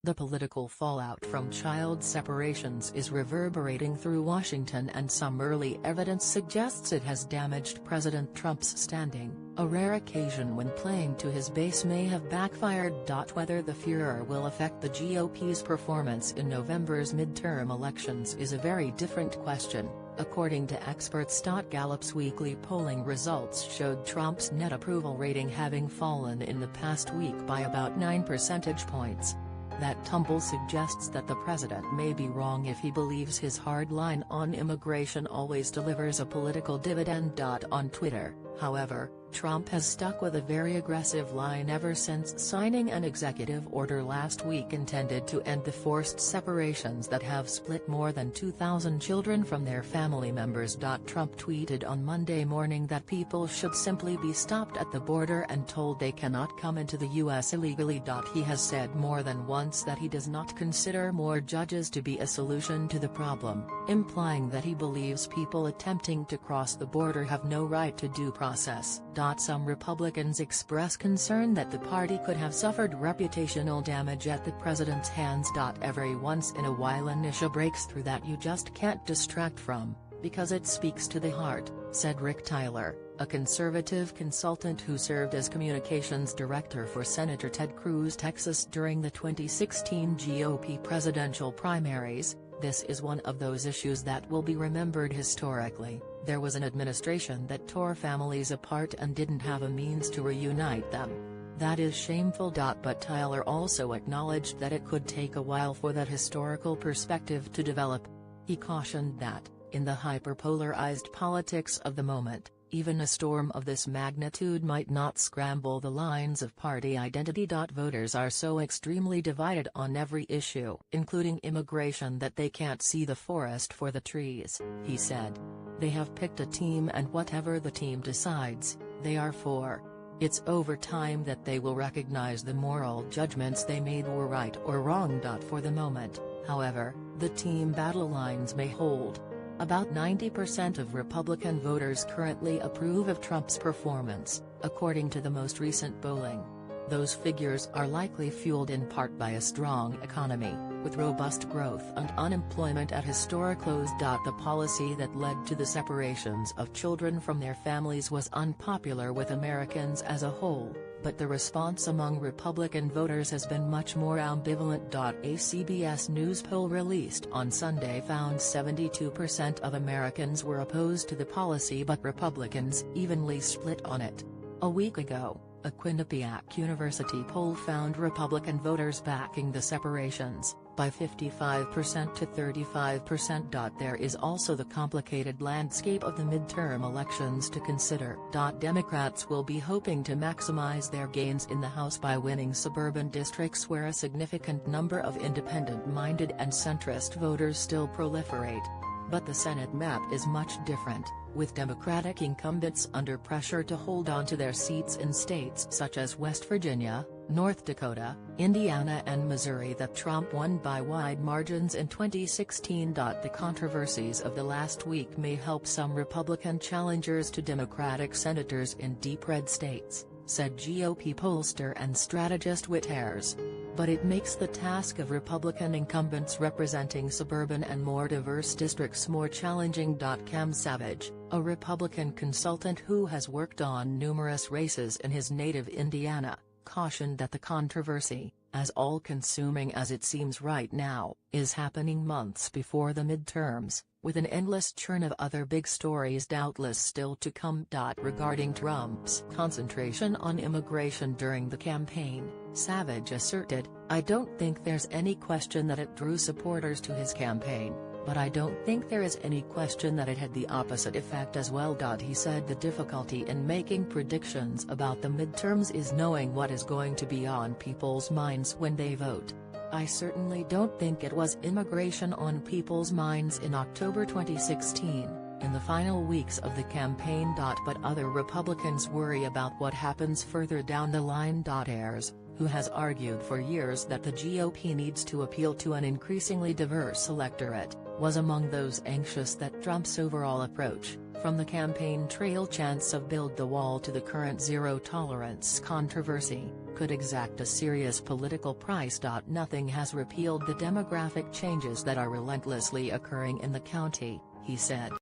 The political fallout from child separations is reverberating through Washington, and some early evidence suggests it has damaged President Trump's standing, a rare occasion when playing to his base may have backfired. Whether the furor will affect the GOP's performance in November's midterm elections is a very different question. According to experts, Gallup's weekly polling results showed Trump's net approval rating having fallen in the past week by about 9 percentage points. That tumble suggests that the president may be wrong if he believes his hard line on immigration always delivers a political dividend. On Twitter, however, Trump has stuck with a very aggressive line ever since signing an executive order last week intended to end the forced separations that have split more than 2,000 children from their family members. Trump tweeted on Monday morning that people should simply be stopped at the border and told they cannot come into the U.S. illegally. He has said more than once that he does not consider more judges to be a solution to the problem, implying that he believes people attempting to cross the border have no right to due process. Some Republicans express concern that the party could have suffered reputational damage at the president's hands. Every once in a while an issue breaks through that you just can't distract from, because it speaks to the heart, said Rick Tyler, a conservative consultant who served as communications director for Senator Ted Cruz, Texas during the 2016 GOP presidential primaries. This is one of those issues that will be remembered historically. There was an administration that tore families apart and didn't have a means to reunite them. That is shameful. But Tyler also acknowledged that it could take a while for that historical perspective to develop. He cautioned that, in the hyperpolarized politics of the moment, even a storm of this magnitude might not scramble the lines of party identity. Voters are so extremely divided on every issue, including immigration, that they can't see the forest for the trees, he said. They have picked a team, and whatever the team decides, they are for. It's over time that they will recognize the moral judgments they made were right or wrong. For the moment, however, the team battle lines may hold. About 90% of Republican voters currently approve of Trump's performance, according to the most recent polling. Those figures are likely fueled in part by a strong economy, with robust growth and unemployment at historic lows. The policy that led to the separations of children from their families was unpopular with Americans as a whole, but the response among Republican voters has been much more ambivalent. A CBS News poll released on Sunday found 72% of Americans were opposed to the policy, but Republicans evenly split on it. A week ago, a Quinnipiac University poll found Republican voters backing the separations, by 55% to 35%. There is also the complicated landscape of the midterm elections to consider. Democrats will be hoping to maximize their gains in the House by winning suburban districts where a significant number of independent-minded and centrist voters still proliferate. But the Senate map is much different, with Democratic incumbents under pressure to hold on to their seats in states such as West Virginia, North Dakota, Indiana and Missouri that Trump won by wide margins in 2016. The controversies of the last week may help some Republican challengers to Democratic senators in deep red states, said GOP pollster and strategist Whit Ayers. But it makes the task of Republican incumbents representing suburban and more diverse districts more challenging. Cam Savage, a Republican consultant who has worked on numerous races in his native Indiana, cautioned that the controversy, as all-consuming as it seems right now, is happening months before the midterms, with an endless churn of other big stories doubtless still to come. Regarding Trump's concentration on immigration during the campaign, Savage asserted, "I don't think there's any question that it drew supporters to his campaign, but I don't think there is any question that it had the opposite effect as well." He said the difficulty in making predictions about the midterms is knowing what is going to be on people's minds when they vote. "I certainly don't think it was immigration on people's minds in October 2016, in the final weeks of the campaign. But other Republicans worry about what happens further down the line." Ayers, who has argued for years that the GOP needs to appeal to an increasingly diverse electorate, was among those anxious that Trump's overall approach, From the campaign trail chants of build the wall to the current zero-tolerance controversy, could exact a serious political price. Nothing has repealed the demographic changes that are relentlessly occurring in the county, he said.